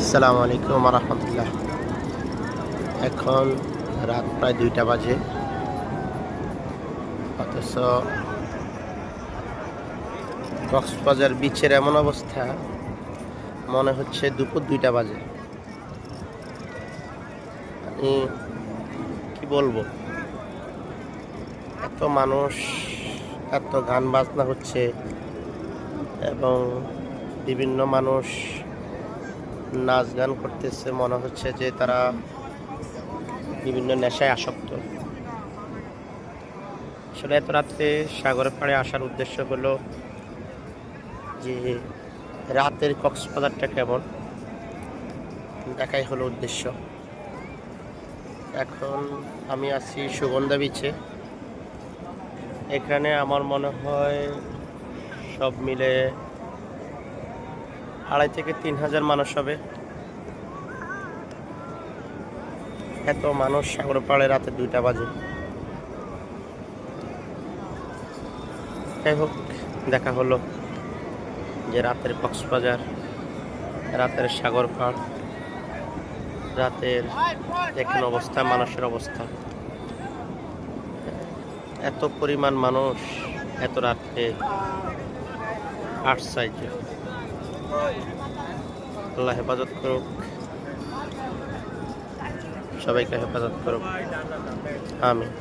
আসসালামু আলাইকুম রহমতুল্লাহ। এখন রাত প্রায় 2টা বাজে, অথচ কক্সবাজার বিচের এমন অবস্থা মনে হচ্ছে দুপুর 2টা বাজে। আমি কি বলবো, এত মানুষ, এত গান বাজনা হচ্ছে এবং বিভিন্ন মানুষ নাচ গান করতেছে, মনে হচ্ছে যে তারা বিভিন্ন নেশায় আসক্ত। আসলে এত রাত্রে সাগরের পাড়ে আসার উদ্দেশ্য হলো যে রাতের কক্সবাজারটা কেমন দেখাই হলো উদ্দেশ্য। এখন আমি আছি সুগন্ধা বিচে। এখানে আমার মনে হয় সব মিলে 2,500 থেকে 3,000 মানুষ হবে। এত মানুষ সাগর পাড়ে রাতে 2টা বাজে। যাই হোক, দেখা হলো যে রাতের কক্সবাজার, রাতের সাগর পাড়, রাতের দেখেন অবস্থা, মানুষের অবস্থা। এত পরিমাণ মানুষ এত রাত্রে আশ্চর্য। আল্লাহ হেফাজত করুক, সবাইকে হেফাজত করুক, আমিন।